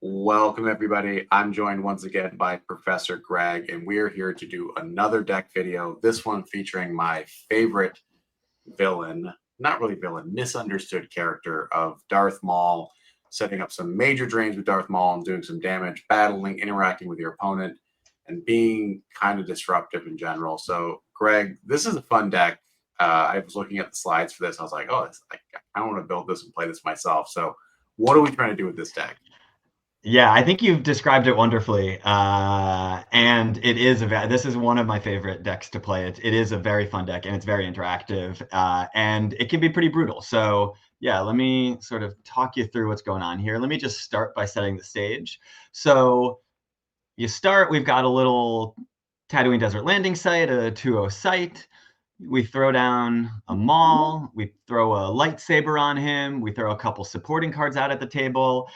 Welcome, everybody. I'm joined once again by Professor Greg, and we're here to do another deck video. This one featuring my favorite villain, not really villain, misunderstood character of Darth Maul, setting up some major drains with Darth Maul and doing some damage, battling, interacting with your opponent, and being kind of disruptive in general. So, Greg, this is a fun deck. I was looking at the slides for this. I was like, oh, I want to build this and play this myself. So, what are we trying to do with this deck? Yeah, I think you've described it wonderfully, and it is this is one of my favorite decks to play. It is a very fun deck, and it's very interactive, and it can be pretty brutal. So yeah, let me sort of talk you through what's going on here. Let me just start by setting the stage. So we've got a little Tatooine Desert Landing site, a 2-0 site. We throw down a Maul, we throw a lightsaber on him, we throw a couple supporting cards out at the table,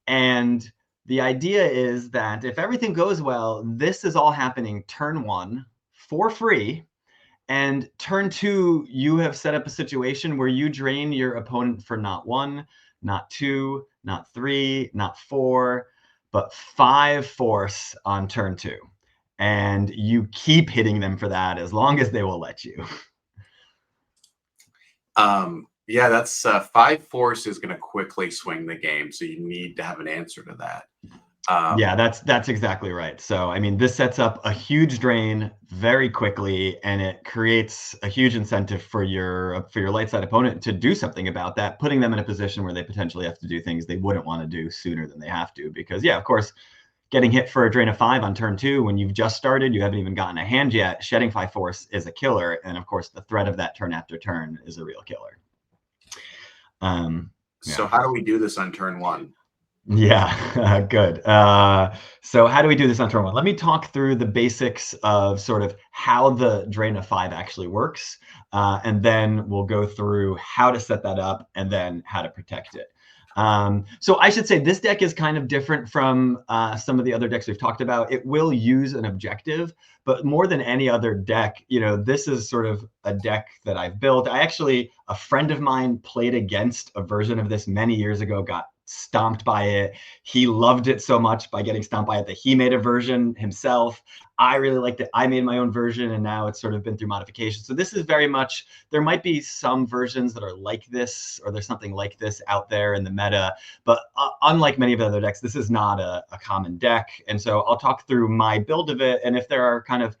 and the idea is that if everything goes well, this is all happening turn 1 for free. And turn 2, you have set up a situation where you drain your opponent for not 1, not 2, not 3, not 4, but 5 force on turn 2. And you keep hitting them for that as long as they will let you. Yeah, that's 5 force is going to quickly swing the game, so you need to have an answer to that. Yeah, that's exactly right. So, I mean, this sets up a huge drain very quickly, and it creates a huge incentive for your light side opponent to do something about that, putting them in a position where they potentially have to do things they wouldn't want to do sooner than they have to. Because, yeah, of course, getting hit for a drain of 5 on turn 2 when you've just started, you haven't even gotten a hand yet, shedding 5 force is a killer. And, of course, the threat of that turn after turn is a real killer. So how do we do this on turn 1? Yeah, good. So how do we do this on turn 1? Let me talk through the basics of sort of how the drain of 5 actually works, and then we'll go through how to set that up and then how to protect it. So I should say this deck is kind of different from some of the other decks we've talked about. It will use an objective, but more than any other deck, this is sort of a deck that I've built. A friend of mine played against a version of this many years ago, got stomped by it. He loved it so much by getting stomped by it that he made a version himself. I really liked it. I made my own version, and now it's sort of been through modification. So this is very much, there might be some versions that are like this, or there's something like this out there in the meta, but unlike many of the other decks, this is not a common deck. And so I'll talk through my build of it, and if there are kind of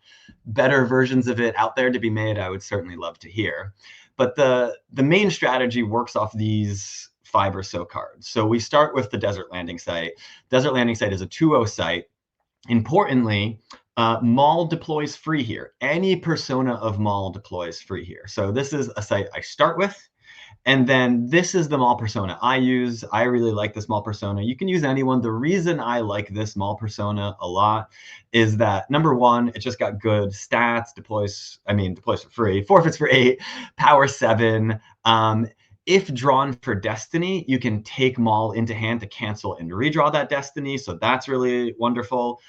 better versions of it out there to be made, I would certainly love to hear. But the main strategy works off these 5 or so cards. So we start with the Desert Landing Site. Desert Landing Site is a 2-0 site. Importantly, Maul deploys free here. Any persona of Maul deploys free here. So this is a site I start with. And then this is the Maul persona I use. I really like this Maul persona. You can use anyone. The reason I like this Maul persona a lot is that, number 1, it just got good stats, deploys for free, forfeits for 8, power 7. If drawn for Destiny, you can take Maul into hand to cancel and redraw that Destiny, so that's really wonderful.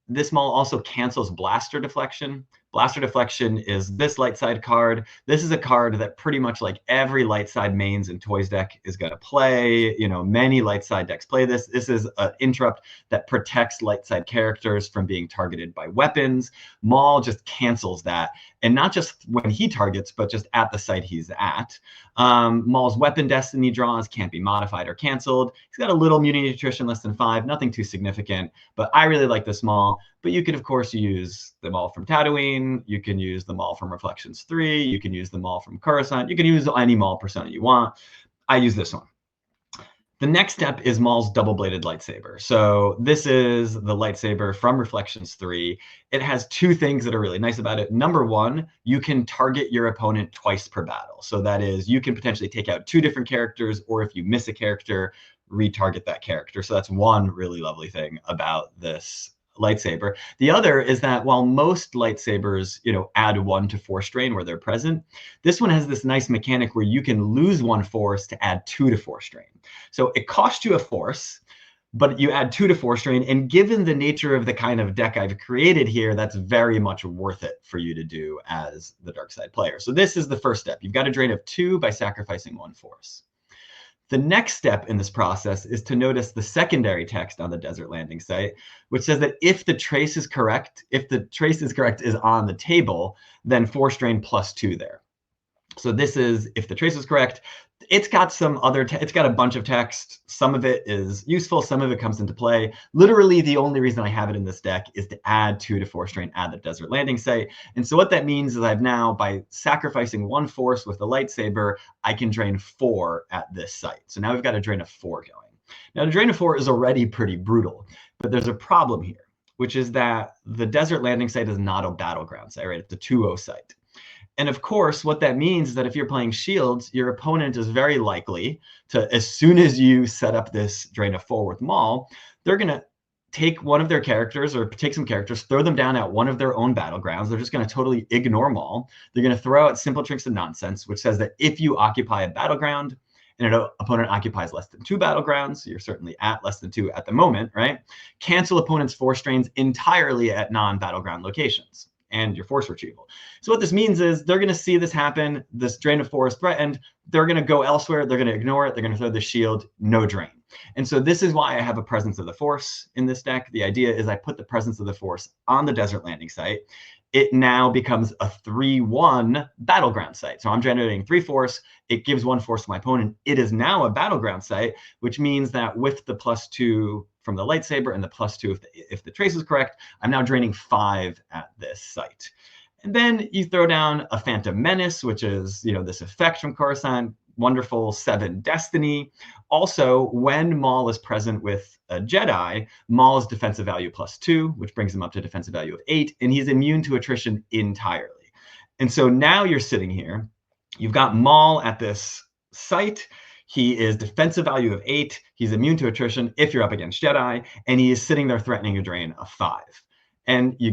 This Maul also cancels Blaster Deflection. Blaster Deflection is this light side card. This is a card that pretty much like every light side mains and toys deck is going to play. Many light side decks play this. This is an interrupt that protects light side characters from being targeted by weapons. Maul just cancels that. And not just when he targets, but just at the site he's at. Maul's weapon destiny draws can't be modified or canceled. He's got a little immunity attrition, less than 5, nothing too significant. But I really like this Maul. But you could, of course, use the Maul from Tatooine. You can use the Maul from Reflections 3. You can use the Maul from Coruscant. You can use any Maul persona you want. I use this one. The next step is Maul's double-bladed lightsaber. So this is the lightsaber from Reflections 3. It has 2 things that are really nice about it. Number 1, you can target your opponent twice per battle. So that is, you can potentially take out 2 different characters, or if you miss a character, retarget that character. So that's one really lovely thing about this lightsaber. The other is that while most lightsabers, add 1 to force strain where they're present, this one has this nice mechanic where you can lose 1 force to add 2 to force strain. So it costs you a force, but you add 2 to force strain. And given the nature of the kind of deck I've created here, that's very much worth it for you to do as the dark side player. So this is the first step. You've got a drain of 2 by sacrificing 1 force. The next step in this process is to notice the secondary text on the desert landing site, which says that if the trace is correct, is on the table, then force drain +2 there. So this is, if the trace is correct, it's got some other, it's got a bunch of text. Some of it is useful, some of it comes into play. Literally the only reason I have it in this deck is to add 2 to force drain at the desert landing site. And so what that means is I've now, by sacrificing 1 force with the lightsaber, I can drain 4 at this site. So now we've got a drain of 4 going. Now the drain of 4 is already pretty brutal, but there's a problem here, which is that the desert landing site is not a battleground site, right? It's a 2-0 site. And of course, what that means is that if you're playing shields, your opponent is very likely to, as soon as you set up this drain of 4 with Maul, they're going to take one of their characters or take some characters, throw them down at one of their own battlegrounds. They're just going to totally ignore Maul. They're going to throw out simple tricks and nonsense, which says that if you occupy a battleground and an opponent occupies less than 2 battlegrounds, you're certainly at less than 2 at the moment, right? Cancel opponent's force drains entirely at non-battleground locations and your force retrieval. So what this means is they're going to see this happen, this drain of 4 is threatened, they're going to go elsewhere, they're going to ignore it, they're going to throw the shield, no drain. And so this is why I have a Presence of the Force in this deck. The idea is I put the Presence of the Force on the desert landing site. It now becomes a 3-1 battleground site. So I'm generating 3 force, it gives 1 force to my opponent. It is now a battleground site, which means that with the +2 from the lightsaber and the +2 if the trace is correct, I'm now draining 5 at this site. And then you throw down a Phantom Menace, which is, this effect from Coruscant, wonderful 7 destiny. Also, when Maul is present with a Jedi, Maul's defensive value +2, which brings him up to defensive value of 8, and he's immune to attrition entirely. And so now you're sitting here, you've got Maul at this site. He is defensive value of 8. He's immune to attrition if you're up against Jedi, and he is sitting there threatening a drain of 5. And you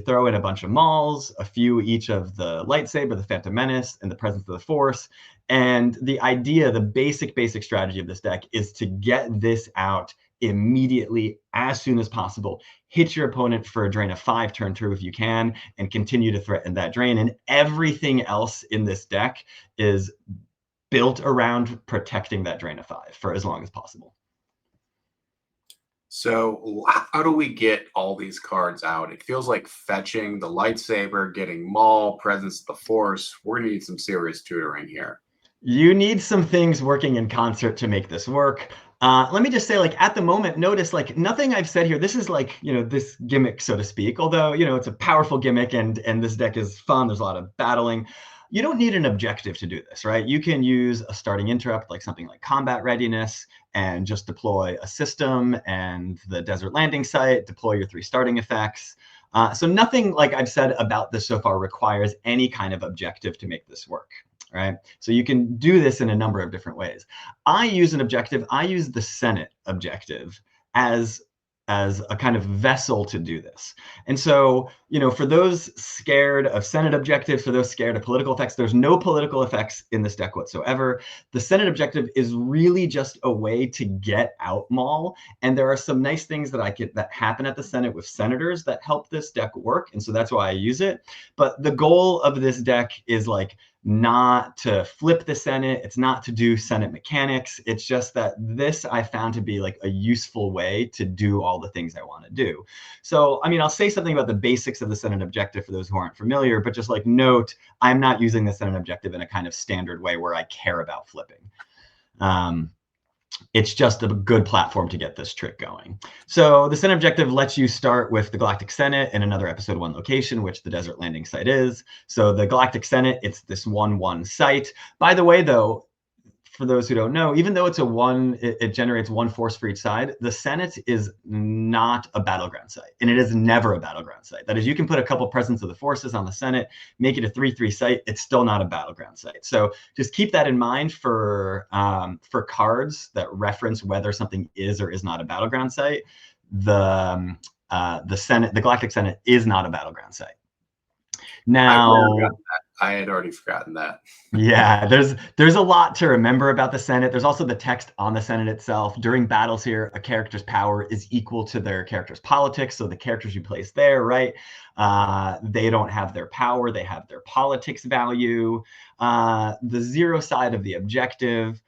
throw in a bunch of Mauls, a few each of the lightsaber, the Phantom Menace, and the Presence of the Force. And the idea, the basic strategy of this deck is to get this out immediately as soon as possible. Hit your opponent for a drain of 5 turn through if you can, and continue to threaten that drain. And everything else in this deck is built around protecting that drain of 5 for as long as possible. So how do we get all these cards out? It feels like fetching the lightsaber, getting Maul, Presence of the Force. We're going to need some serious tutoring here. You need some things working in concert to make this work. Let me just say, at the moment, notice, nothing I've said here, this is this gimmick, so to speak, although, it's a powerful gimmick and this deck is fun. There's a lot of battling. You don't need an objective to do this, right? You can use a starting interrupt, like something like combat readiness, and just deploy a system and the desert landing site, deploy your 3 starting effects. So nothing like I've said about this so far requires any kind of objective to make this work, right? So you can do this in a number of different ways. I use an objective. I use the Senate objective as a kind of vessel to do this. And so, for those scared of Senate objectives, for those scared of political effects, there's no political effects in this deck whatsoever. The Senate objective is really just a way to get out Maul. And there are some nice things that happen at the Senate with senators that help this deck work. And so that's why I use it. But the goal of this deck is not to flip the Senate. It's not to do Senate mechanics. It's just that this I found to be a useful way to do all the things I want to do. So, I'll say something about the basics of the Senate objective for those who aren't familiar, but just note, I'm not using the Senate objective in a kind of standard way where I care about flipping. It's just a good platform to get this trick going. So the Senate objective lets you start with the Galactic Senate in another episode 1 location, which the desert landing site is. So the Galactic Senate, it's this 1-1 site. By the way, though, for those who don't know, even though it's a 1, it generates 1 force for each side, the Senate is not a battleground site, and it is never a battleground site. That is, you can put a couple Presence of the Forces on the Senate, make it a 3-3 site, it's still not a battleground site. So just keep that in mind for cards that reference whether something is or is not a battleground site. The Galactic Senate is not a battleground site. Now, I had already forgotten that. Yeah, there's a lot to remember about the Senate. There's also the text on the Senate itself. During battles here, a character's power is equal to their character's politics. So the characters you place there, right? They don't have their power. They have their politics value. The 0 side of the objective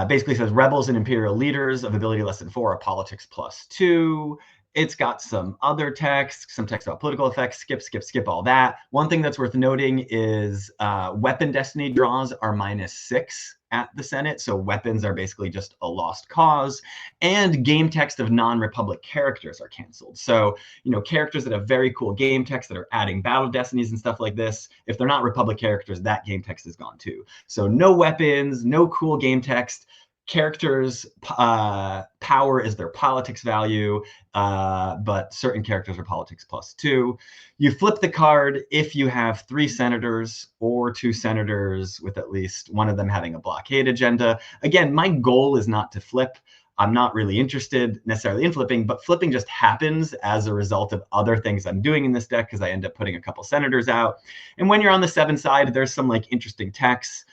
Basically says rebels and imperial leaders of ability less than 4 are politics +2. It's got some other text, some text about political effects, skip all that. One thing that's worth noting is weapon destiny draws are -6 at the Senate. So weapons are basically just a lost cause. And game text of non-Republic characters are canceled. So, characters that have very cool game text that are adding battle destinies and stuff like this, if they're not Republic characters, that game text is gone too. So no weapons, no cool game text. Characters' power is their politics value, but certain characters are politics +2. You flip the card if you have 3 senators or 2 senators with at least one of them having a blockade agenda. Again, my goal is not to flip. I'm not really interested necessarily in flipping, but flipping just happens as a result of other things I'm doing in this deck because I end up putting a couple senators out. And when you're on the 7 side, there's some interesting texts.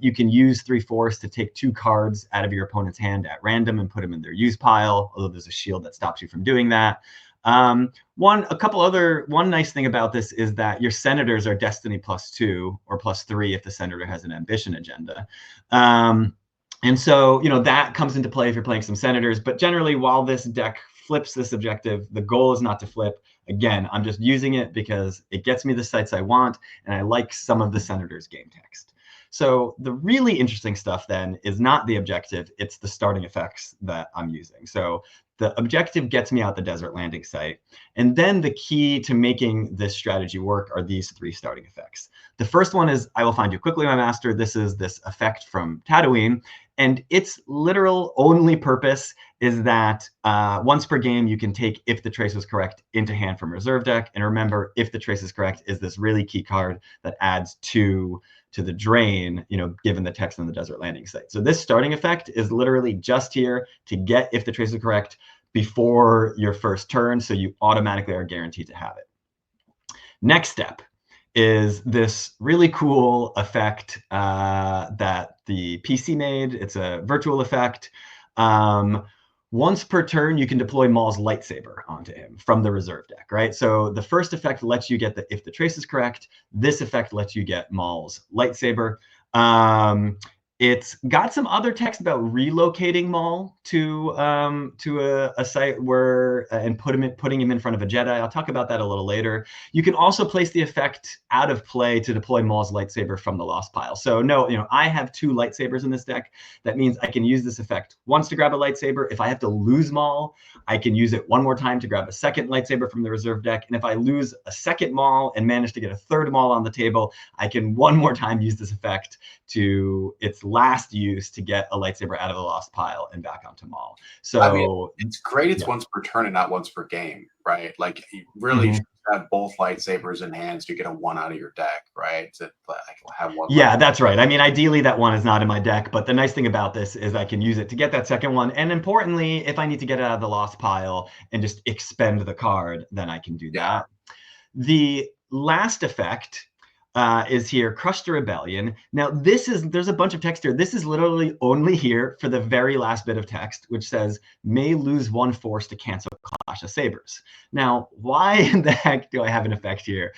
You can use 3 Force to take 2 cards out of your opponent's hand at random and put them in their use pile, although there's a shield that stops you from doing that. One nice thing about this is that your senators are destiny +2 or +3 if the senator has an ambition agenda. And so, that comes into play if you're playing some senators. But generally, while this deck flips this objective, the goal is not to flip. Again, I'm just using it because it gets me the sites I want, and I like some of the senators' game text. So the really interesting stuff then is not the objective, it's the starting effects that I'm using. So the objective gets me out the desert landing site. And then the key to making this strategy work are these 3 starting effects. The first one is, I will find you quickly, my master. This is this effect from Tatooine. And its literal only purpose is that once per game, you can take If the Trace was Correct into hand from reserve deck. And remember, If the Trace is Correct is this really key card that adds 2 to the drain, given the text on the desert landing site. So this starting effect is literally just here to get If the Trace is Correct before your first turn, so you automatically are guaranteed to have it. Next step is this really cool effect that the PC made. It's a virtual effect. Once per turn, you can deploy Maul's lightsaber onto him from the reserve deck, right? So the first effect lets you get If the Trace is Correct. This effect lets you get Maul's lightsaber. It's got some other text about relocating Maul to a site where and putting him in front of a Jedi. I'll talk about that a little later. You can also place the effect out of play to deploy Maul's lightsaber from the lost pile. So no, I have 2 lightsabers in this deck. That means I can use this effect once to grab a lightsaber. If I have to lose Maul, I can use it one more time to grab a second lightsaber from the reserve deck. And if I lose a second Maul and manage to get a third Maul on the table, I can one more time use this effect to its last use to get a lightsaber out of the lost pile and back onto Maul. So it's great. It's once per turn and not once per game, right? You really should have both lightsabers in hands to get a 1 out of your deck, right? To have one. Yeah, that's right. I mean, ideally that 1 is not in my deck, but the nice thing about this is I can use it to get that second one. And importantly, if I need to get it out of the lost pile and just expend the card, then I can do that. The last effect is here, Crush the Rebellion. Now, there's a bunch of text here. This is literally only here for the very last bit of text, which says, may lose 1 force to cancel Clash of Sabers. Now, why in the heck do I have an effect here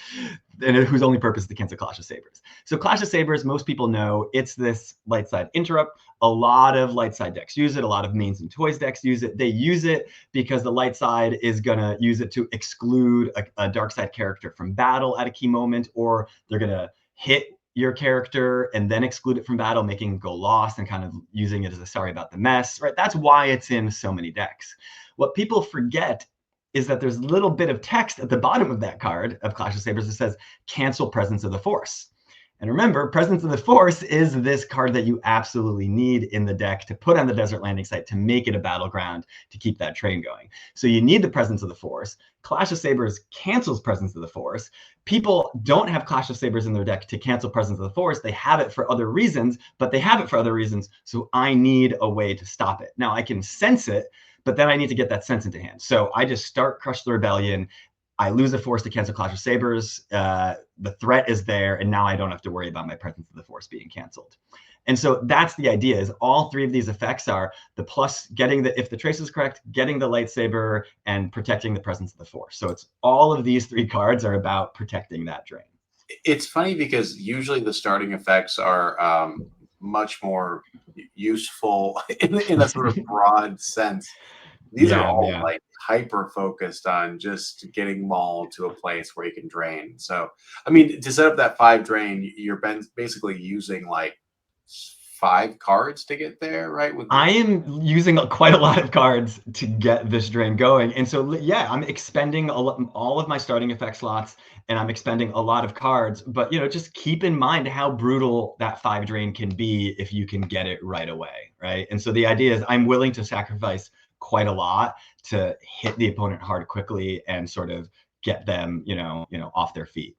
and whose only purpose is to cancel Clash of Sabers? So Clash of Sabers, most people know, it's this light side interrupt. A lot of light side decks use it. A lot of mains and toys decks use it. They use it because the light side is going to use it to exclude a dark side character from battle at a key moment, or they're going to hit your character and then exclude it from battle, making it go lost and kind of using it as a sorry about the mess, right? That's why it's in so many decks. What people forget is that there's a little bit of text at the bottom of that card of Clash of Sabers that says cancel Presence of the Force. And remember, Presence of the Force is this card that you absolutely need in the deck to put on the desert landing site to make it a battleground to keep that train going. So you need the Presence of the Force. Clash of Sabers cancels Presence of the Force. People don't have Clash of Sabers in their deck to cancel Presence of the Force. They have it for other reasons, but they have it for other reasons, so I need a way to stop it. Now, I can sense it, but then I need to get that sense into hand. So I just start Crush the Rebellion. I lose a force to cancel Clash of Sabers. The threat is there, and now I don't have to worry about my Presence of the Force being canceled. And so that's the idea, is all 3 of these effects are the plus getting if the trace is correct, getting the lightsaber, and protecting the Presence of the Force. So it's all of these 3 cards are about protecting that drain. It's funny because usually the starting effects are much more useful in a sort of broad sense. These are all like hyper focused on just getting Maul to a place where he can drain. So, I mean, to set up that 5 drain, you're basically using like 5 cards to get there, right? I am using quite a lot of cards to get this drain going. And so, yeah, I'm expending all of my starting effect slots, and I'm expending a lot of cards. But, you know, just keep in mind how brutal that 5 drain can be if you can get it right away, right? And so the idea is I'm willing to sacrifice quite a lot to hit the opponent hard quickly and sort of get them, you know, off their feet.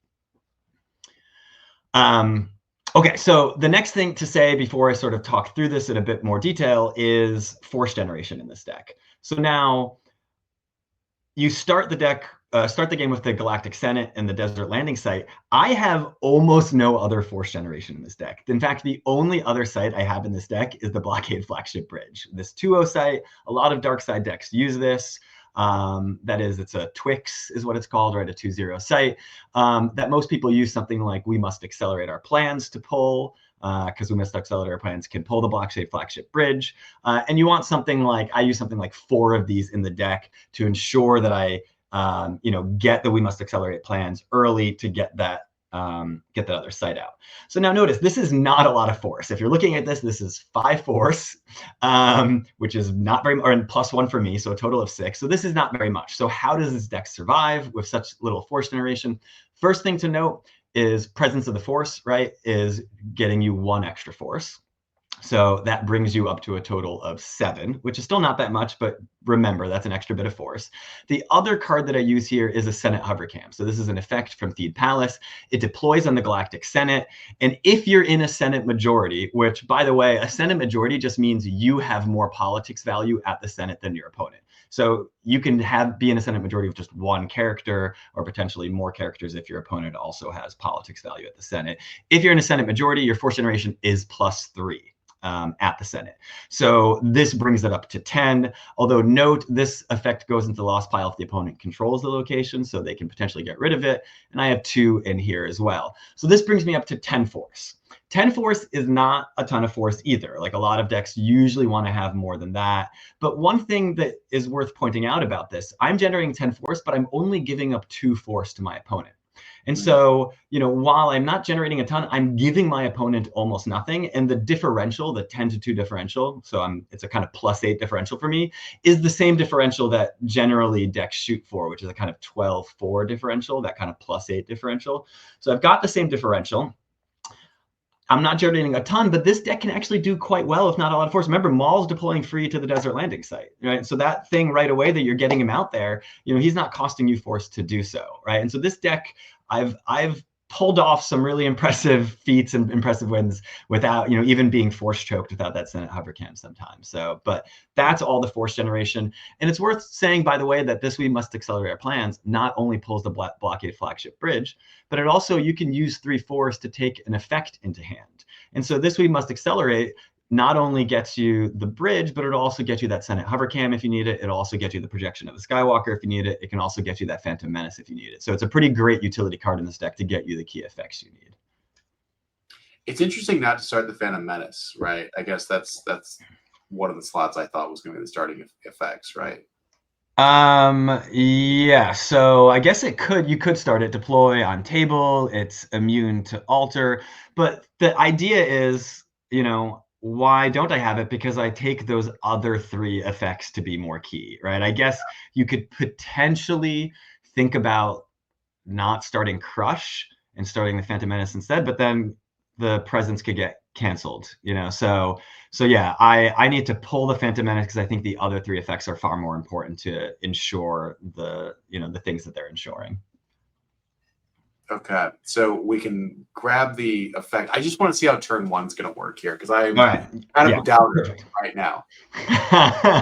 Okay, so the next thing to say before I sort of talk through this in a bit more detail is force generation in this deck. So now you start the deck, start the game with the Galactic Senate and the Desert Landing Site. I have almost no other force generation in this deck. In fact, the only other site I have in this deck is the Blockade Flagship Bridge. This 2-0 site, a lot of dark side decks use this. That is, it's a Tikkes is what it's called, right? A 2-0 site that most people use something like we must accelerate our plans to pull, because we must accelerate our plans can pull the Blockade Flagship Bridge. And you want something like, I use something like 4 of these in the deck to ensure that I, get the we must accelerate plans early to get that other site out. So now notice, this is not a lot of force. If you're looking at this, this is 5 force, which is not very, or +1 for me, so a total of 6. So this is not very much. So how does this deck survive with such little force generation? First thing to note is presence of the force, right, is getting you 1 extra force. So that brings you up to a total of 7, which is still not that much, but remember, that's an extra bit of force. The other card that I use here is a Senate Hovercam. So this is an effect from Theed Palace. It deploys on the Galactic Senate. And if you're in a Senate majority, which, by the way, a Senate majority just means you have more politics value at the Senate than your opponent. So you can be in a Senate majority of just 1 character, or potentially more characters if your opponent also has politics value at the Senate. If you're in a Senate majority, your force generation is +3. At the Senate. So this brings it up to 10. Although note, this effect goes into the loss pile if the opponent controls the location, so they can potentially get rid of it. And I have 2 in here as well. So this brings me up to 10 force. 10 force is not a ton of force either. Like, a lot of decks usually want to have more than that. But one thing that is worth pointing out about this, I'm generating 10 force, but I'm only giving up 2 force to my opponent. And so, while I'm not generating a ton, I'm giving my opponent almost nothing. And the differential, the 10-2 differential, so it's a kind of +8 differential for me, is the same differential that generally decks shoot for, which is a kind of 12-4 differential, that kind of +8 differential. So I've got the same differential. I'm not generating a ton, but this deck can actually do quite well, if not a lot of force. Remember, Maul's deploying free to the Desert Landing Site, right? So that thing right away that you're getting him out there, he's not costing you force to do so, right? And so this deck, I've pulled off some really impressive feats and impressive wins without, even being force choked without that Senate Hovercam sometimes. So, but that's all the force generation. And it's worth saying, by the way, that this we must accelerate our plans not only pulls the Blockade Flagship Bridge, but it also, you can use 3 force to take an effect into hand. And so this we must accelerate not only gets you the bridge, but it'll also get you that Senate Hovercam if you need it. It'll also get you the projection of the Skywalker if you need it. It can also get you that Phantom Menace if you need it. So it's a pretty great utility card in this deck to get you the key effects you need. It's interesting not to start the Phantom Menace, right? I guess that's one of the slots I thought was going to be the starting effects, right? Yeah, so I guess you could start it, deploy on table, it's immune to alter, but the idea is, why don't I have it? Because I take those other 3 effects to be more key, right? I guess you could potentially think about not starting Crush and starting the Phantom Menace instead, but then the presence could get canceled, so yeah, I need to pull the Phantom Menace because I think the other 3 effects are far more important to ensure the things that they're ensuring. Okay, so we can grab the effect. I just want to see how turn 1's going to work here, because I'm kind of a doubter right now.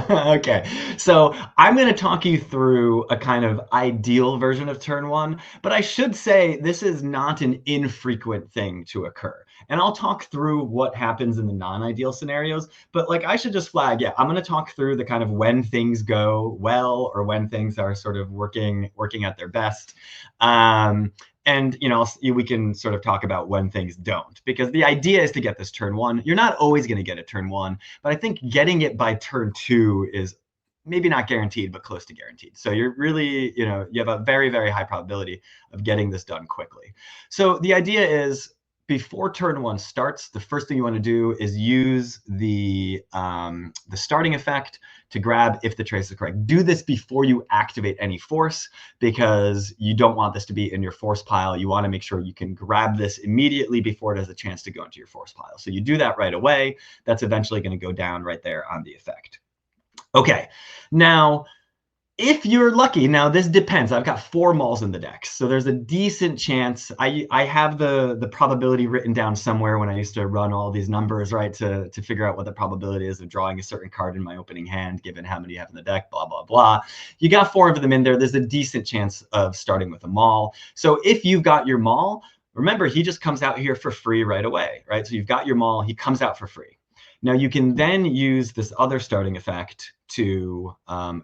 Okay, so I'm going to talk you through a kind of ideal version of turn 1, but I should say this is not an infrequent thing to occur. And I'll talk through what happens in the non-ideal scenarios, but I should just flag, I'm going to talk through the kind of when things go well or when things are sort of working at their best. And we can sort of talk about when things don't, because the idea is to get this turn 1. You're not always going to get it turn 1, but I think getting it by turn 2 is maybe not guaranteed, but close to guaranteed. So you're really, you have a very, very high probability of getting this done quickly. So the idea is, before turn 1 starts, the first thing you want to do is use the starting effect to grab if the trace is correct. Do this before you activate any force, because you don't want this to be in your force pile. You want to make sure you can grab this immediately before it has a chance to go into your force pile. So you do that right away. That's eventually going to go down right there on the effect. Okay, now, if you're lucky, now this depends. I've got 4 Mauls in the deck, so there's a decent chance. I have the probability written down somewhere when I used to run all these numbers, right, to figure out what the probability is of drawing a certain card in my opening hand, given how many you have in the deck, blah, blah, blah. You got 4 of them in there. There's a decent chance of starting with a Maul. So if you've got your Maul, remember, he just comes out here for free right away, right? So you've got your Maul, he comes out for free. Now you can then use this other starting effect to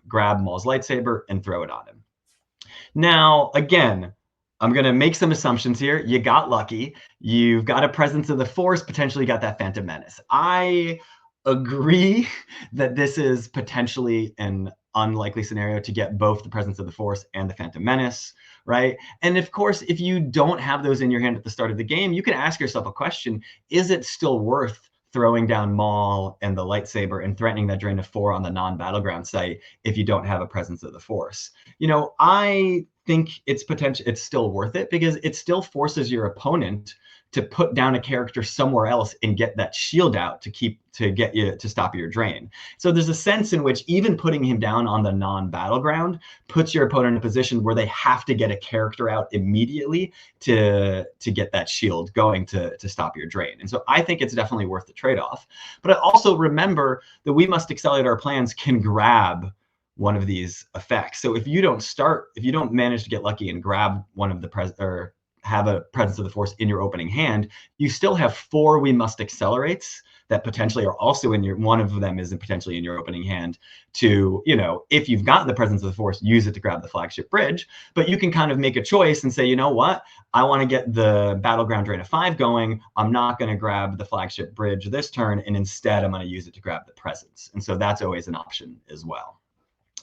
grab Maul's lightsaber and throw it on him. Now, again, I'm going to make some assumptions here. You got lucky. You've got a presence of the Force, potentially got that Phantom Menace. I agree that this is potentially an unlikely scenario to get both the presence of the Force and the Phantom Menace, right? And of course, if you don't have those in your hand at the start of the game, you can ask yourself a question: is it still worth throwing down Maul and the lightsaber and threatening that drain of 4 on the non-battleground site if you don't have a presence of the Force? I think it's still worth it, because it still forces your opponent to put down a character somewhere else and get that shield out to get you to stop your drain. So there's a sense in which even putting him down on the non-battleground puts your opponent in a position where they have to get a character out immediately to get that shield going to stop your drain. And so I think it's definitely worth the trade-off. But also remember that We Must Accelerate Our Plans can grab one of these effects. So if you don't manage to get lucky and grab one of the have a presence of the Force in your opening hand, you still have 4 We Must Accelerates that potentially are also in one of them is potentially in your opening hand to, if you've got the presence of the Force, use it to grab the flagship bridge. But you can kind of make a choice and say, you know what, I want to get the battleground drain of 5 going. I'm not going to grab the flagship bridge this turn, and instead I'm going to use it to grab the presence. And so that's always an option as well.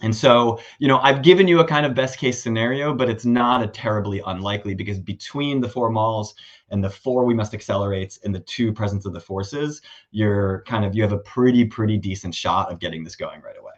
And so, I've given you a kind of best case scenario, but it's not a terribly unlikely, because between the 4 Mauls and the 4 We Must Accelerates and the 2 Presence of the Forces, you have a pretty decent shot of getting this going right away.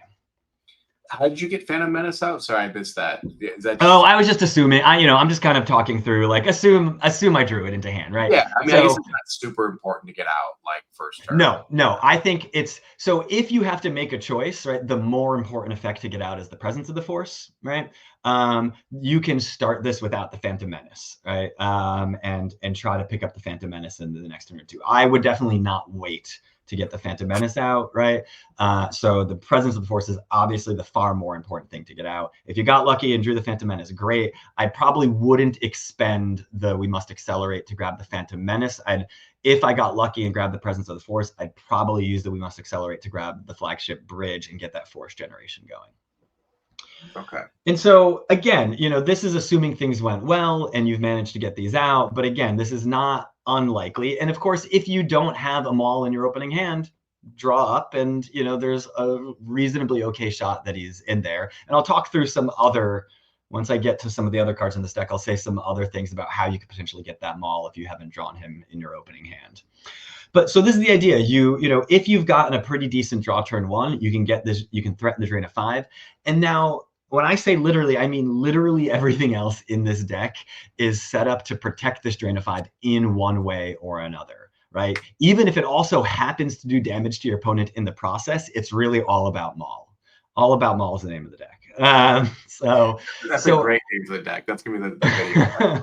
How did you get Phantom Menace out? Sorry, I missed that. Is that Oh, I was just assuming. I'm just kind of talking through, like, assume I drew it into hand, right? Yeah, I guess it's not super important to get out like first turn. No. I think so if you have to make a choice, right, the more important effect to get out is the presence of the Force, right? You can start this without the Phantom Menace, right? And try to pick up the Phantom Menace in the next turn or two. I would definitely not wait to get the Phantom Menace out, right? So the presence of the Force is obviously the far more important thing to get out. If you got lucky and drew the Phantom Menace, great. I probably wouldn't expend the We Must Accelerate to grab the Phantom Menace. If I got lucky and grabbed the presence of the Force, I'd probably use the We Must Accelerate to grab the flagship bridge and get that Force generation going. Okay. And so again, this is assuming things went well and you've managed to get these out. But again, this is not unlikely. And of course, if you don't have a Maul in your opening hand, draw up and, there's a reasonably okay shot that he's in there. And I'll talk through once I get to some of the other cards in this deck, I'll say some other things about how you could potentially get that Maul if you haven't drawn him in your opening hand. But so this is the idea. If you've gotten a pretty decent draw turn 1, you can get this, you can threaten the drain of 5. And now, when I say literally, I mean literally everything else in this deck is set up to protect this drain of 5 in one way or another, right? Even if it also happens to do damage to your opponent in the process, it's really all about Maul. All about Maul is the name of the deck. That's a great name for the deck. That's gonna be the video.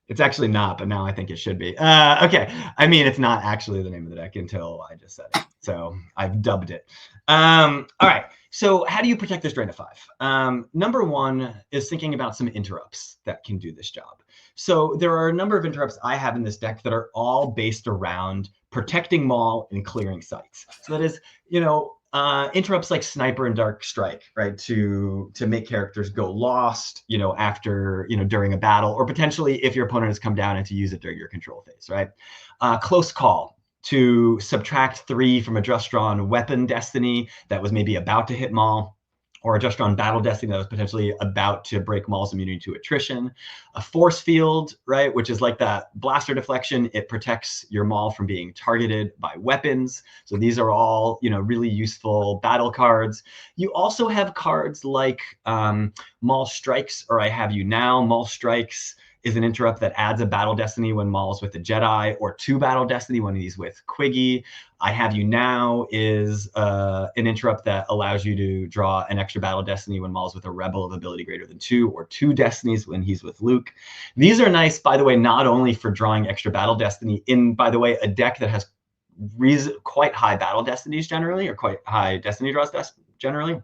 It's actually not, but now I think it should be. Okay, I mean, it's not actually the name of the deck until I just said it, so I've dubbed it. All right. So how do you protect this drain of 5? Number 1 is thinking about some interrupts that can do this job. So there are a number of interrupts I have in this deck that are all based around protecting Maul and clearing sites. So that is, Interrupts like Sniper and Dark Strike, right? To make characters go lost, after, during a battle, or potentially if your opponent has come down and to use it during your control phase, right? Close Call, to subtract 3 from a just drawn weapon destiny that was maybe about to hit Maul, or a just drawn battle destiny that was potentially about to break Maul's immunity to attrition. A Force Field, right, which is like that blaster deflection. It protects your Maul from being targeted by weapons. So these are all, really useful battle cards. You also have cards like Maul Strikes, or I Have You Now. Maul Strikes is an interrupt that adds a battle destiny when Maul's with the Jedi, or 2 battle destiny when he's with Quiggy. I Have You Now is an interrupt that allows you to draw an extra battle destiny when Maul's with a rebel of ability greater than 2, or 2 destinies when he's with Luke. These are nice, by the way, not only for drawing extra battle destiny in, by the way, a deck that has quite high battle destinies generally, or quite high destiny draws generally.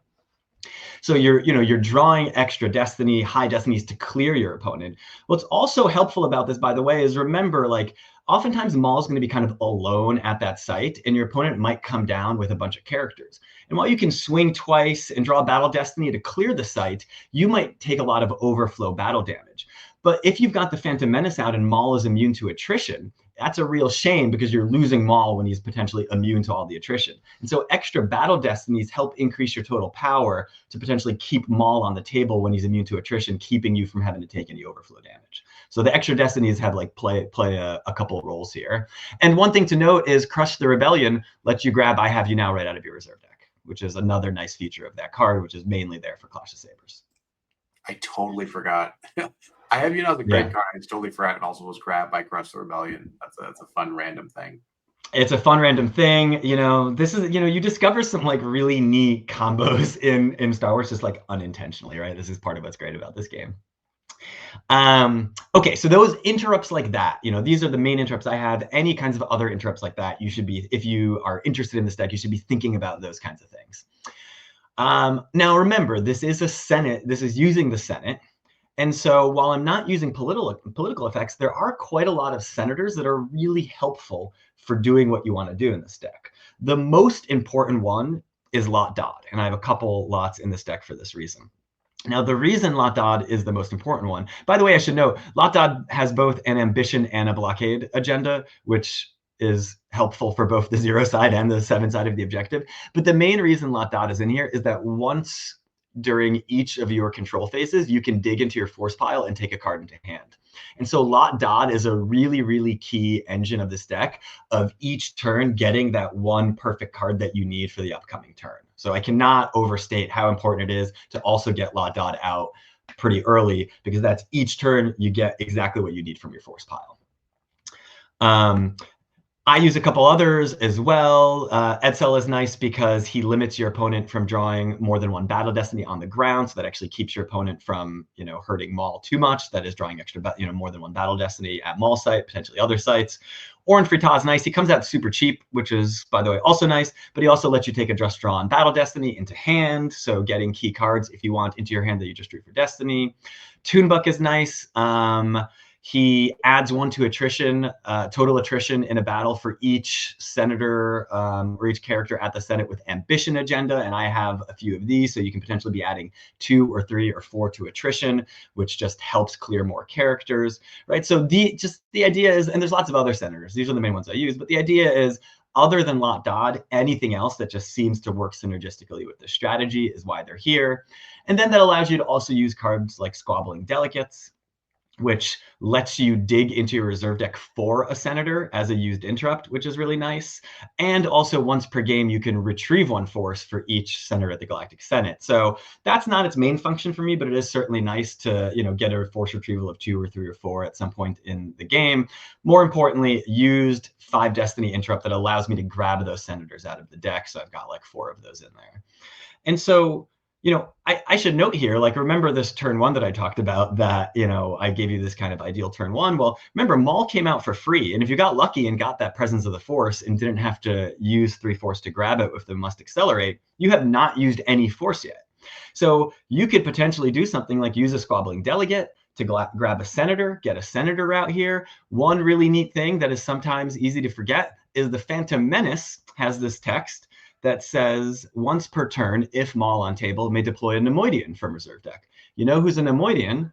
So you're drawing extra destiny, high destinies to clear your opponent. What's also helpful about this, by the way, is remember, like, oftentimes Maul's going to be kind of alone at that site, and your opponent might come down with a bunch of characters. And while you can swing twice and draw battle destiny to clear the site, you might take a lot of overflow battle damage. But if you've got the Phantom Menace out and Maul is immune to attrition, that's a real shame, because you're losing Maul when he's potentially immune to all the attrition. And so extra battle destinies help increase your total power to potentially keep Maul on the table when he's immune to attrition, keeping you from having to take any overflow damage. So the extra destinies have play a couple of roles here. And one thing to note is Crush the Rebellion lets you grab I Have You Now right out of your reserve deck, which is another nice feature of that card, which is mainly there for Clash of Sabers. I totally forgot. I Have You Know the great card. I totally forgot it also was grabbed by Crush the Rebellion. That's a fun random thing. It's a fun random thing. This is, you discover some really neat combos in Star Wars, just unintentionally, right? This is part of what's great about this game. Okay, so those interrupts like that, these are the main interrupts I have. Any kinds of other interrupts like that, you should be, if you are interested in this deck, you should be thinking about those kinds of things. Now remember, this is a Senate. This is using the Senate. And so while I'm not using political effects, there are quite a lot of senators that are really helpful for doing what you want to do in this deck. The most important one is Lott Dod, and I have a couple Lotts in this deck for this reason. Now, the reason Lott Dod is the most important one, by the way, I should note, Lott Dod has both an ambition and a blockade agenda, which is helpful for both the 0 side and the 7 side of the objective. But the main reason Lott Dod is in here is that once during each of your control phases, you can dig into your force pile and take a card into hand. And so Lott Dod is a really, really key engine of this deck, of each turn getting that one perfect card that you need for the upcoming turn. So I cannot overstate how important it is to also get Lott Dod out pretty early, because that's each turn you get exactly what you need from your force pile. I use a couple others as well. Edcel is nice because he limits your opponent from drawing more than 1 battle destiny on the ground. So that actually keeps your opponent from, hurting Maul too much. That is drawing extra, more than 1 battle destiny at Maul site, potentially other sites. Orn Free Taa is nice. He comes out super cheap, which is, by the way, also nice. But he also lets you take a just drawn battle destiny into hand. So getting key cards, if you want, into your hand that you just drew for destiny. Toonbuck is nice. He adds 1 to attrition, total attrition in a battle for each senator or each character at the Senate with ambition agenda. And I have a few of these, so you can potentially be adding 2 or 3 or 4 to attrition, which just helps clear more characters, right? So the idea is, and there's lots of other senators. These are the main ones I use, but the idea is, other than Lott Dod, anything else that just seems to work synergistically with the strategy is why they're here. And then that allows you to also use cards like Squabbling Delegates, which lets you dig into your reserve deck for a senator as a used interrupt, which is really nice. And also once per game, you can retrieve 1 force for each senator at the Galactic Senate. So that's not its main function for me, but it is certainly nice to, get a force retrieval of 2 or 3 or 4 at some point in the game. More importantly, used 5 destiny interrupt that allows me to grab those senators out of the deck. So I've got 4 of those in there. And so, I should note here, remember this turn 1 that I talked about, that, I gave you this kind of ideal turn 1. Well, remember, Maul came out for free. And if you got lucky and got that Presence of the Force and didn't have to use 3 force to grab it with the Must Accelerate, you have not used any force yet. So you could potentially do something like use a Squabbling Delegate to grab a senator, get a senator out here. One really neat thing that is sometimes easy to forget is the Phantom Menace has this text that says once per turn, if Maul on table, may deploy a Neimoidian from reserve deck. You know who's a Neimoidian?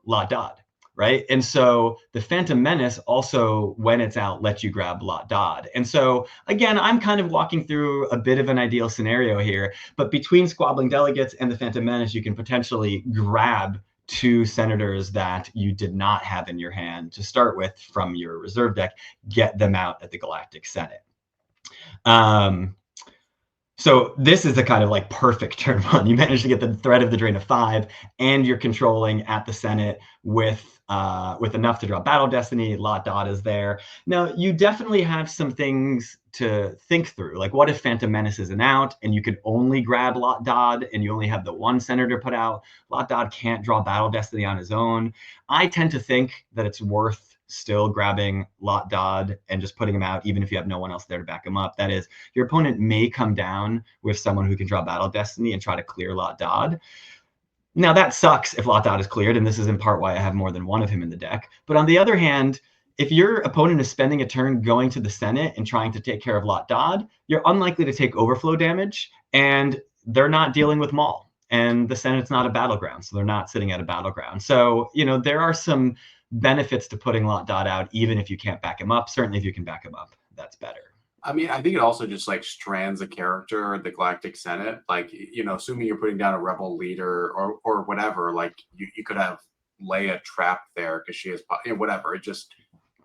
Lott Dod, right? And so the Phantom Menace also, when it's out, lets you grab Lott Dod. And so again, I'm kind of walking through a bit of an ideal scenario here, but between Squabbling Delegates and the Phantom Menace, you can potentially grab 2 senators that you did not have in your hand to start with from your reserve deck, get them out at the Galactic Senate. So this is the kind of like perfect turn one. You managed to get the threat of the Drain of 5, and you're controlling at the Senate with enough to draw Battle Destiny. Lott Dod is there. Now, you definitely have some things to think through. Like, what if Phantom Menace isn't out, and you could only grab Lott Dod, and you only have the 1 senator put out? Lott Dod can't draw Battle Destiny on his own. I tend to think that it's worth still grabbing Lott Dod and just putting him out, even if you have no one else there to back him up. That is, your opponent may come down with someone who can draw Battle Destiny and try to clear Lott Dod. Now, that sucks if Lott Dod is cleared, and this is in part why I have more than one of him in the deck. But on the other hand, if your opponent is spending a turn going to the Senate and trying to take care of Lott Dod, you're unlikely to take overflow damage, and they're not dealing with Maul. And the Senate's not a battleground, so they're not sitting at a battleground. So, you know, there are some benefits to putting Lott Dod out, even if you can't back him up. Certainly, if you can back him up, that's better. I mean, I think it also just like strands a character, the Galactic Senate. Like, you know, assuming you're putting down a rebel leader or whatever, like you could have Leia trapped there because she is, you know, whatever. It just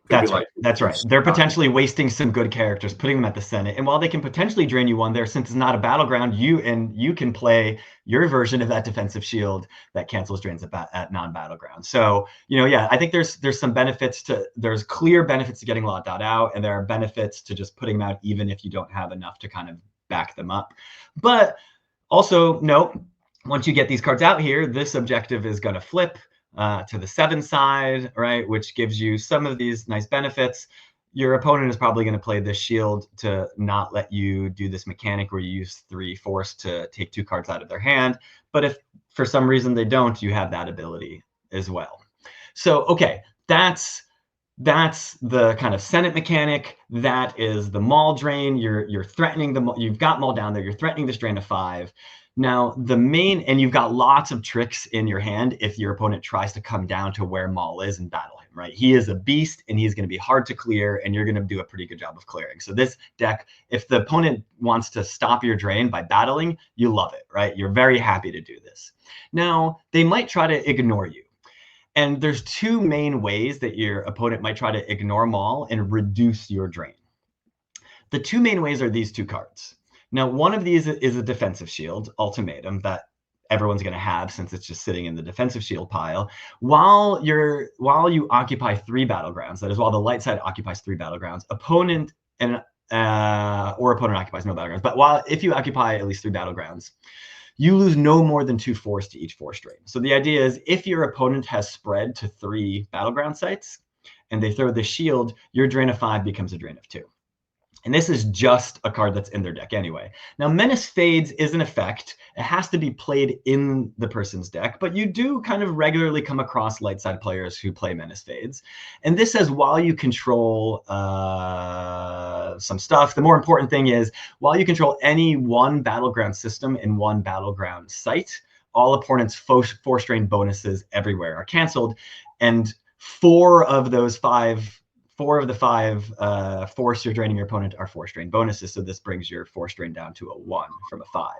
That's right. That's right. They're potentially wasting some good characters, putting them at the Senate. And while they can potentially drain you one there, since it's not a battleground, you can play your version of that defensive shield that cancels drains at non-battleground. So, you know, yeah, I think there's some benefits there's clear benefits to getting Lott Dod out, and there are benefits to just putting them out, even if you don't have enough to kind of back them up. But also note, once you get these cards out here, this objective is going to flip to the 7 side, right, which gives you some of these nice benefits. Your opponent is probably going to play this shield to not let you do this mechanic where you use 3 force to take 2 cards out of their hand. But if for some reason they don't, you have that ability as well. So, okay, that's the kind of Senate mechanic. That is the Maul drain. You're threatening you've got Maul down there. You're threatening this drain of 5. Now, and you've got lots of tricks in your hand if your opponent tries to come down to where Maul is and battle him, right? He is a beast, and he's going to be hard to clear, and you're going to do a pretty good job of clearing. So this deck, if the opponent wants to stop your drain by battling, you love it, right? You're very happy to do this. Now, they might try to ignore you. And there's 2 main ways that your opponent might try to ignore Maul and reduce your drain. The 2 main ways are these 2 cards. Now, one of these is a defensive shield, Ultimatum, that everyone's going to have since it's just sitting in the defensive shield pile. While you occupy 3 battlegrounds, that is, while the light side occupies 3 battlegrounds, opponent occupies no battlegrounds. But if you occupy at least 3 battlegrounds, you lose no more than 2 force to each force drain. So the idea is, if your opponent has spread to 3 battleground sites and they throw the shield, your drain of 5 becomes a drain of 2. And this is just a card that's in their deck anyway. Now, Menace Fades is an effect. It has to be played in the person's deck, but you do kind of regularly come across light side players who play Menace Fades. And this says, while you control some stuff, the more important thing is, while you control any 1 battleground system in 1 battleground site, all opponents' force drain bonuses everywhere are canceled. And 4 of the 5 force you're draining your opponent are force drain bonuses. So this brings your force drain down to a 1 from a 5.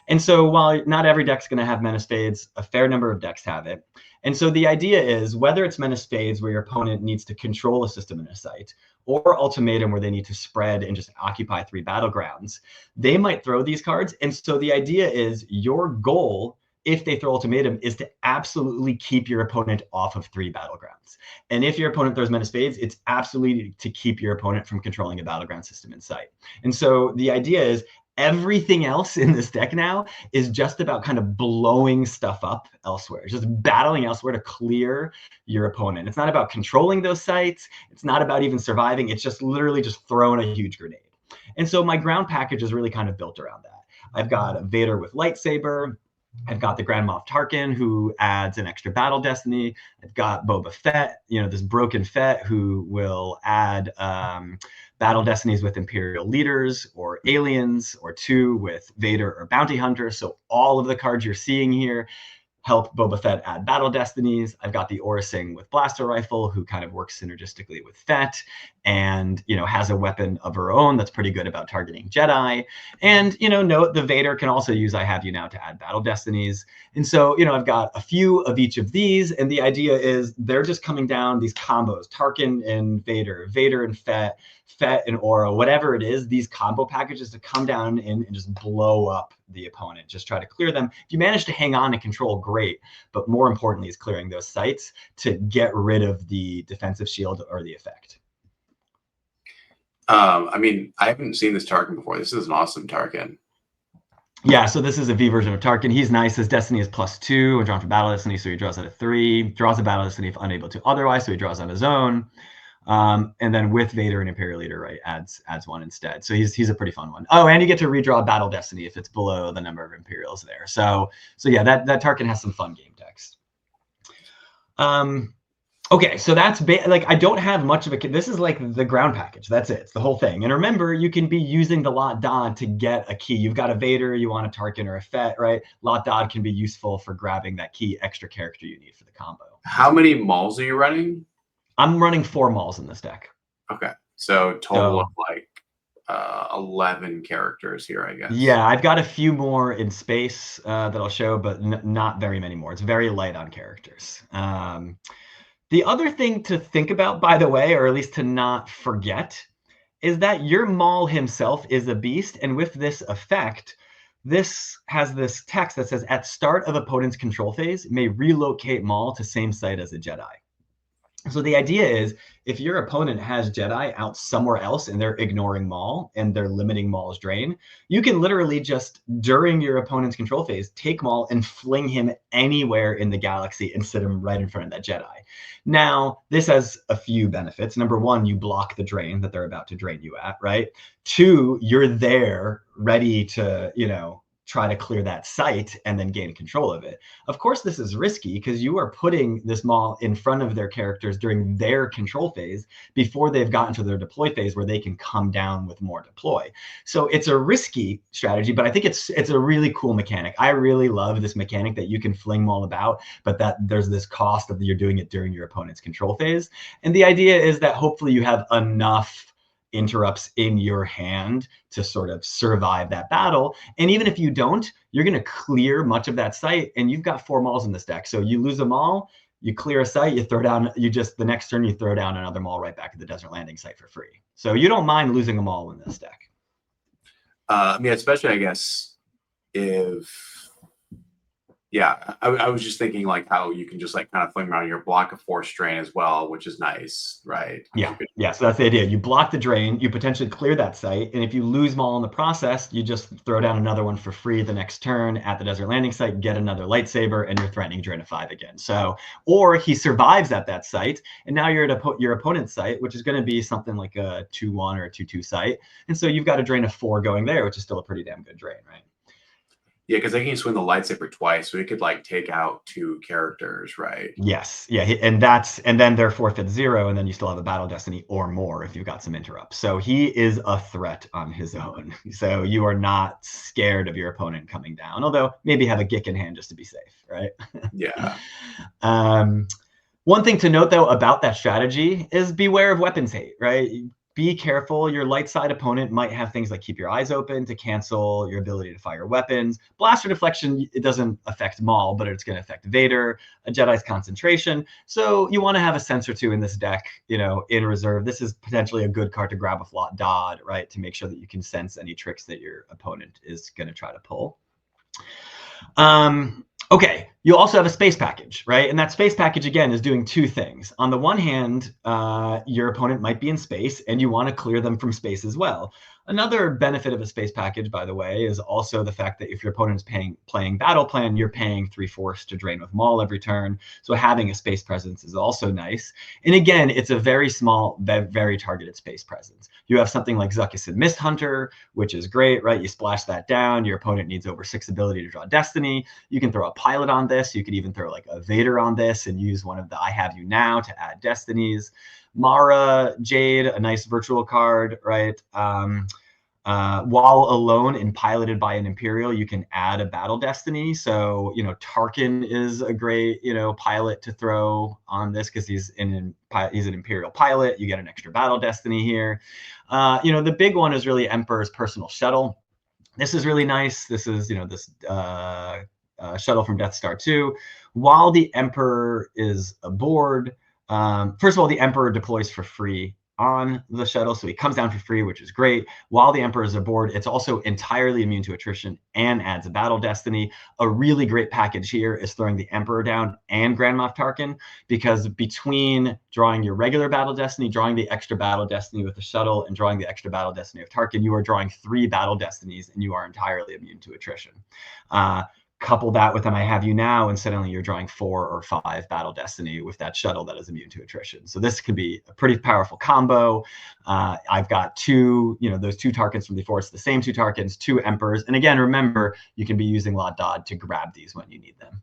And so while not every deck's going to have Menace Fades, a fair number of decks have it. And so the idea is, whether it's Menace Fades, where your opponent needs to control a system in a site, or Ultimatum, where they need to spread and just occupy 3 battlegrounds, they might throw these cards. And so the idea is, your goal, if they throw Ultimatum, is to absolutely keep your opponent off of 3 battlegrounds. And if your opponent throws Menace Fades, it's absolutely to keep your opponent from controlling a battleground system in sight. And so the idea is, everything else in this deck now is just about kind of blowing stuff up elsewhere. It's just battling elsewhere to clear your opponent. It's not about controlling those sites. It's not about even surviving. It's just literally just throwing a huge grenade. And so my ground package is really kind of built around that. I've got Vader with Lightsaber. I've got the Grand Moff Tarkin, who adds an extra battle destiny. I've got Boba Fett, this broken Fett, who will add battle destinies with Imperial leaders or aliens, or 2 with Vader or Bounty Hunter. So all of the cards you're seeing here help Boba Fett add battle destinies. I've got the Aurra with blaster rifle, who kind of works synergistically with Fett, and has a weapon of her own that's pretty good about targeting Jedi. And note the Vader can also use I Have You Now to add battle destinies. And so I've got a few of each of these, and the idea is they're just coming down these combos: Tarkin and Vader, Vader and Fett, Fett and Aurra, whatever it is, these combo packages to come down and just blow up the opponent, just try to clear them. If you manage to hang on and control, great, but more importantly is clearing those sites to get rid of the defensive shield or the effect. I mean, I haven't seen this Tarkin before. This is an awesome Tarkin. Yeah, so this is a V version of Tarkin. He's nice. His destiny is +2 when drawn for battle destiny, so he draws at a 3. Draws a battle destiny if unable to otherwise, so he draws on his own. And then with Vader and Imperial Leader, right, adds 1 instead. So he's a pretty fun one. Oh, and you get to redraw Battle Destiny if it's below the number of Imperials there. So yeah, that Tarkin has some fun game text. Okay, so that's like, I don't have much of a. This is like the ground package. That's it. It's the whole thing. And remember, you can be using the Lott Dod to get a key. You've got a Vader, you want a Tarkin or a Fett, right? Lott Dod can be useful for grabbing that key extra character you need for the combo. How many Mauls are you running? I'm running 4 Mauls in this deck. Okay, so total of like 11 characters here, I guess. Yeah, I've got a few more in space that I'll show, but not very many more. It's very light on characters. The other thing to think about, by the way, or at least to not forget, is that your Maul himself is a beast, and with this effect, this has this text that says, at start of opponent's control phase, may relocate Maul to same site as a Jedi. So the idea is, if your opponent has Jedi out somewhere else and they're ignoring Maul and they're limiting Maul's drain, you can literally just, during your opponent's control phase, take Maul and fling him anywhere in the galaxy and sit him right in front of that Jedi. Now, this has a few benefits. Number 1, you block the drain that they're about to drain you at, right? 2, you're there ready to, try to clear that site and then gain control of it. Of course, this is risky because you are putting this Maul in front of their characters during their control phase before they've gotten to their deploy phase where they can come down with more deploy. So it's a risky strategy, but I think it's a really cool mechanic. I really love this mechanic that you can fling Maul about, but that there's this cost of you're doing it during your opponent's control phase. And the idea is that hopefully you have enough interrupts in your hand to sort of survive that battle. And even if you don't, you're going to clear much of that site, and you've got 4 Mauls in this deck. So you lose a Maul, you clear a site, you throw down, the next turn you throw down another Maul right back at the desert landing site for free. So you don't mind losing a Maul in this deck. I mean, especially, I guess, if, yeah, I was just thinking like how you can just like kind of fling around your block of force drain as well, which is nice, right? Yeah, yeah. So that's the idea. You block the drain, you potentially clear that site, and if you lose Maul in the process, you just throw down another one for free the next turn at the desert landing site, get another lightsaber, and you're threatening drain of 5 again. So, or he survives at that site, and now you're at your opponent's site, which is going to be something like a 2-1 or a 2-2 site, and so you've got a drain of 4 going there, which is still a pretty damn good drain, right? Yeah, because they can swing the lightsaber twice, so he could like take out 2 characters, right? Yes, yeah, and then they're forfeit 0, and then you still have a battle destiny or more if you've got some interrupts. So he is a threat on his own. So you are not scared of your opponent coming down, although maybe have a Ghhhk in hand just to be safe, right? Yeah. One thing to note though about that strategy is beware of weapons hate, right? Be careful. Your light side opponent might have things like keep your eyes open to cancel your ability to fire weapons. Blaster deflection, it doesn't affect Maul, but it's going to affect Vader, a Jedi's concentration. So you want to have a sense or 2 in this deck, in reserve. This is potentially a good card to grab with Lott Dod, right? To make sure that you can sense any tricks that your opponent is going to try to pull. Okay, you also have a space package, right? And that space package, again, is doing 2 things. On the one hand, your opponent might be in space, and you want to clear them from space as well. Another benefit of a space package, by the way, is also the fact that if your opponent is playing battle plan, you're paying 3 force to drain with Maul every turn. So having a space presence is also nice. And again, it's a very small, very targeted space presence. You have something like Zuckuss and Mist Hunter, which is great, right? You splash that down. Your opponent needs over 6 ability to draw Destiny. You can throw a pilot on this. You could even throw like a Vader on this and use one of the I Have You Now to add Destinies. Mara Jade, a nice virtual card, right? While alone and piloted by an Imperial, you can add a battle destiny. So, you know, Tarkin is a great, you know, pilot to throw on this because he's an Imperial pilot. You get an extra battle destiny here. You know, the big one is really Emperor's personal shuttle. This is really nice. This is, you know, this shuttle from Death Star 2. While the Emperor is aboard, first of all, the Emperor deploys for free on the shuttle, so he comes down for free, which is great. While the Emperor is aboard, it's also entirely immune to attrition and adds a battle destiny. A really great package here is throwing the Emperor down and Grand Moff Tarkin, because between drawing your regular battle destiny, drawing the extra battle destiny with the shuttle, and drawing the extra battle destiny of Tarkin, you are drawing 3 battle destinies and you are entirely immune to attrition. Couple that with I Have You Now, and suddenly you're drawing 4 or 5 battle destiny with that shuttle that is immune to attrition. So this could be a pretty powerful combo. I've got 2, you know, those 2 Tarkins from before. It's the same 2 Tarkins, 2 Emperors. And again, remember, you can be using Lott Dod to grab these when you need them.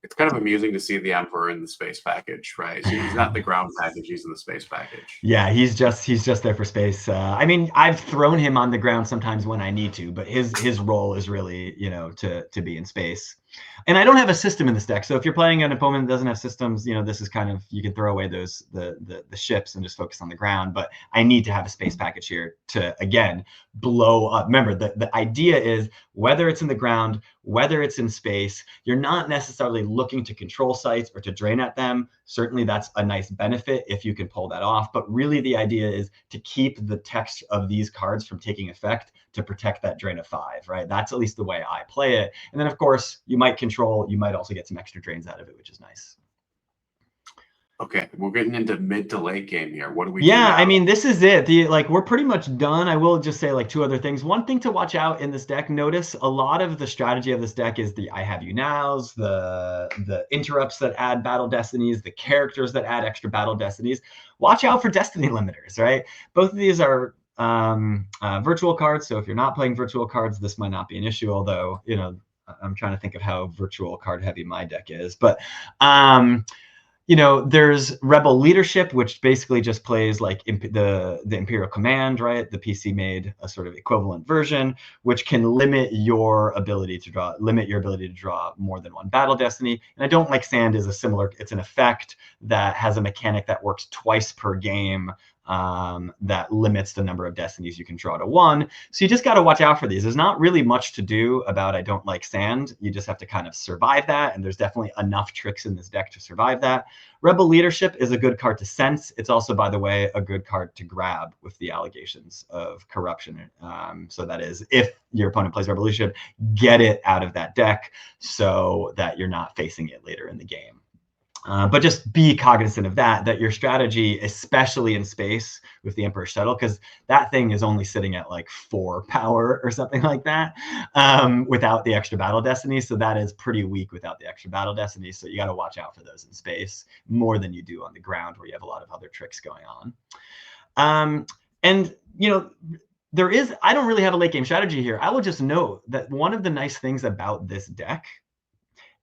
It's kind of amusing to see the Emperor in the space package, right? So he's not the ground package; he's in the space package. Yeah, he's just there for space. I mean, I've thrown him on the ground sometimes when I need to, but his role is really, you know, to be in space. And I don't have a system in this deck, so if you're playing an opponent that doesn't have systems, you know, this is kind of, you can throw away those the ships and just focus on the ground. But I need to have a space package here to, again, blow up. Remember, the idea is, whether it's in the ground, whether it's in space, you're not necessarily looking to control sites or to drain at them. Certainly that's a nice benefit if you can pull that off, but really the idea is to keep the text of these cards from taking effect, to protect that drain of 5, right? That's at least the way I play it. And then of course you might control, you might also get some extra drains out of it, which is nice. Okay, we're getting into mid to late game here. What do we do Yeah, now? I mean, this is it. We're pretty much done. I will just say like 2 other things. One thing to watch out in this deck, notice a lot of the strategy of this deck is the I Have You Nows, the interrupts that add battle destinies, the characters that add extra battle destinies. Watch out for destiny limiters, right? Both of these are virtual cards, so if you're not playing virtual cards, this might not be an issue, although, you know, I'm trying to think of how virtual card heavy my deck is. But you know, there's Rebel Leadership, which basically just plays like the Imperial Command, right? The PC made a sort of equivalent version, which can limit your ability to draw more than 1 battle destiny. And I don't like Sand is a similar, it's an effect that has a mechanic that works twice per game, that limits the number of destinies you can draw to 1. So you just got to watch out for these. There's not really much to do about I don't like Sand. You just have to kind of survive that, and there's definitely enough tricks in this deck to survive that. Rebel Leadership is a good card to sense. It's also, by the way, a good card to grab with the allegations of corruption. So that is, if your opponent plays Rebel Leadership, get it out of that deck so that you're not facing it later in the game. But just be cognizant of that your strategy, especially in space with the Emperor shuttle, because that thing is only sitting at like 4 power or something like that, without the extra battle destiny. So that is pretty weak without the extra battle destiny. So you got to watch out for those in space more than you do on the ground, where you have a lot of other tricks going on. And, you know, I don't really have a late game strategy here. I will just note that one of the nice things about this deck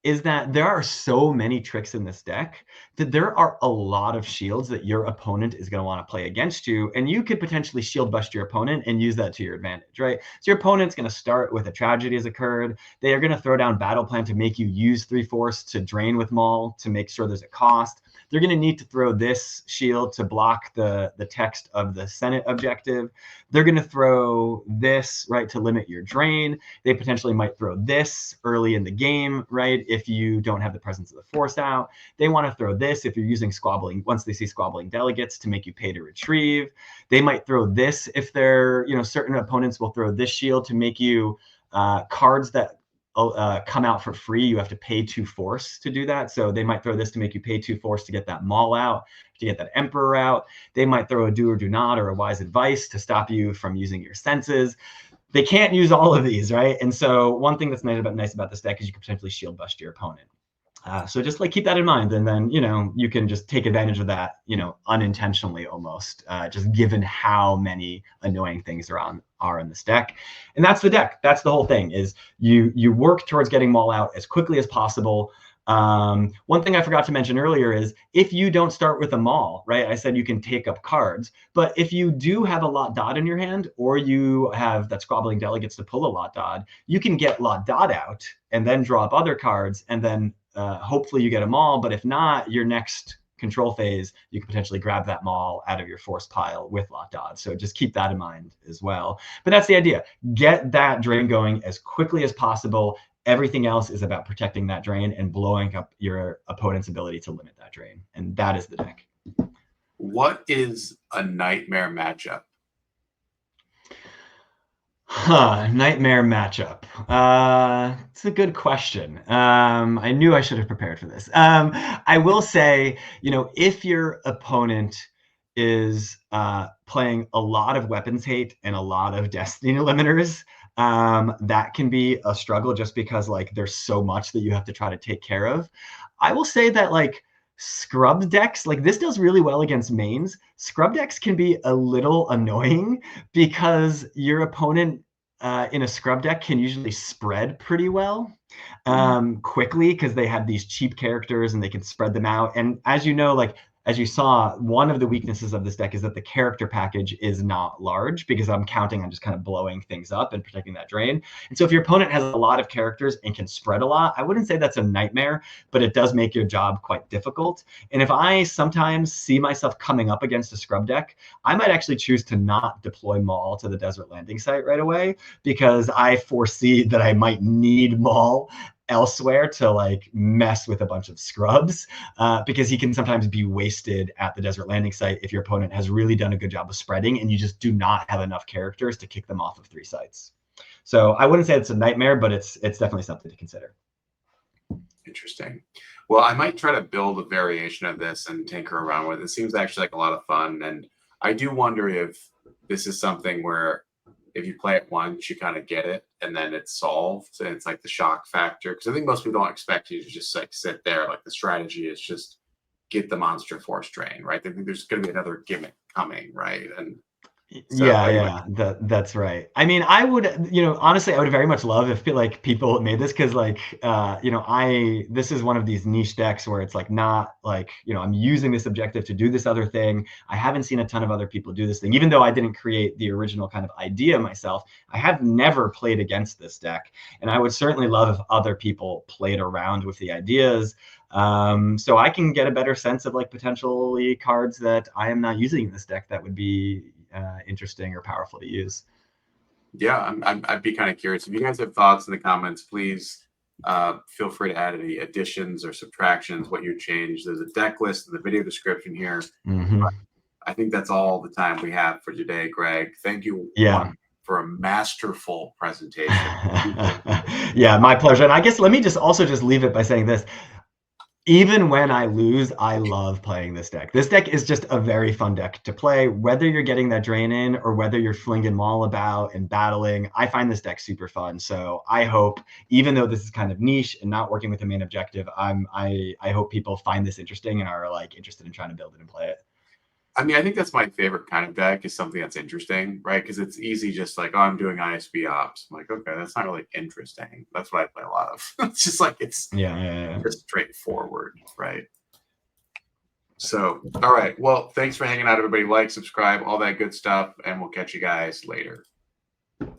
is that there are so many tricks in this deck that there are a lot of shields that your opponent is going to want to play against you, and you could potentially shield bust your opponent and use that to your advantage, right? So your opponent's going to start with a tragedy has occurred. They are going to throw down battle plan to make you use 3-Force to drain with Maul to make sure there's a cost. They're going to need to throw this shield to block the text of the Senate objective. They're going to throw this, right, to limit your drain. They potentially might throw this early in the game, right, if you don't have the presence of the Force out. They want to throw this if you're using Squabbling, once they see Squabbling Delegates, to make you pay to retrieve. They might throw this if they're, you know, certain opponents will throw this shield to make you cards that come out for free. You have to pay 2 Force to do that. So they might throw this to make you pay 2 Force to get that Maul out, to get that Emperor out. They might throw a Do or Do Not or a Wise Advice to stop you from using your senses. They can't use all of these, right? And so one thing that's nice about this deck is you can potentially shield bust your opponent. So just like keep that in mind, and then, you know, you can just take advantage of that, you know, unintentionally almost, just given how many annoying things are in this deck. And that's the deck. That's the whole thing, is you work towards getting Maul out as quickly as possible. One thing I forgot to mention earlier is if you don't start with a Maul, right? I said you can take up cards, but if you do have a Lott Dod in your hand, or you have that Squabbling Delegates to pull a Lott Dod, you can get Lott Dod out and then draw up other cards, and then hopefully you get a Maul. But if not, your next control phase, you can potentially grab that Maul out of your force pile with Lott Dod. So just keep that in mind as well. But that's the idea. Get that drain going as quickly as possible. Everything else is about protecting that drain and blowing up your opponent's ability to limit that drain. And that is the deck. What is a nightmare matchup? Nightmare matchup. It's a good question. I knew I should have prepared for this. I will say, if your opponent is playing a lot of weapons hate and a lot of destiny limiters, that can be a struggle just because there's so much that you have to try to take care of. I will say that scrub decks, this does really well against mains. Scrub decks can be a little annoying because your opponent in a scrub deck can usually spread pretty well quickly because they have these cheap characters and they can spread them out. And as you know, as you saw, one of the weaknesses of this deck is that the character package is not large because I'm counting on just kind of blowing things up and protecting that drain. And so if your opponent has a lot of characters and can spread a lot, I wouldn't say that's a nightmare, but it does make your job quite difficult. And if I sometimes see myself coming up against a scrub deck, I might actually choose to not deploy Maul to the desert landing site right away because I foresee that I might need Maul elsewhere to mess with a bunch of scrubs because he can sometimes be wasted at the desert landing site if your opponent has really done a good job of spreading and you just do not have enough characters to kick them off of 3 sites. So I wouldn't say it's a nightmare, but it's definitely something to consider. Interesting. Well, I might try to build a variation of this and tinker around with it. It seems actually like a lot of fun, and I do wonder if this is something where if you play it once, you kind of get it, and then it's solved, and it's the shock factor. Because I think most people don't expect you to just sit there. The strategy is just get the monster force drain, right? They think there's going to be another gimmick coming, right? And so, yeah, that's right. I mean, I would, honestly, I would very much love if people made this because this is one of these niche decks where it's not I'm using this objective to do this other thing. I haven't seen a ton of other people do this thing, even though I didn't create the original kind of idea myself. I have never played against this deck, and I would certainly love if other people played around with the ideas. So I can get a better sense of potentially cards that I am not using in this deck that would be interesting or powerful to use. Yeah, I'd be kind of curious. If you guys have thoughts in the comments, please feel free to add any additions or subtractions, what you changed. There's a deck list in the video description here. I think that's all the time we have for today, Greg. Thank you for a masterful presentation. Yeah, my pleasure. And I guess let me just leave it by saying this. Even when I lose, I love playing this deck. This deck is just a very fun deck to play, whether you're getting that drain in or whether you're flinging Maul about and battling. I find this deck super fun. So I hope, even though this is kind of niche and not working with the main objective, I hope people find this interesting and are interested in trying to build it and play it. I mean, I think that's my favorite kind of deck, is something that's interesting, right? Because it's easy, just oh, I'm doing ISB ops. I'm okay, that's not really interesting. That's what I play a lot of. It's just it's just straightforward, right? So, all right. Well, thanks for hanging out, everybody. Like, subscribe, all that good stuff, and we'll catch you guys later.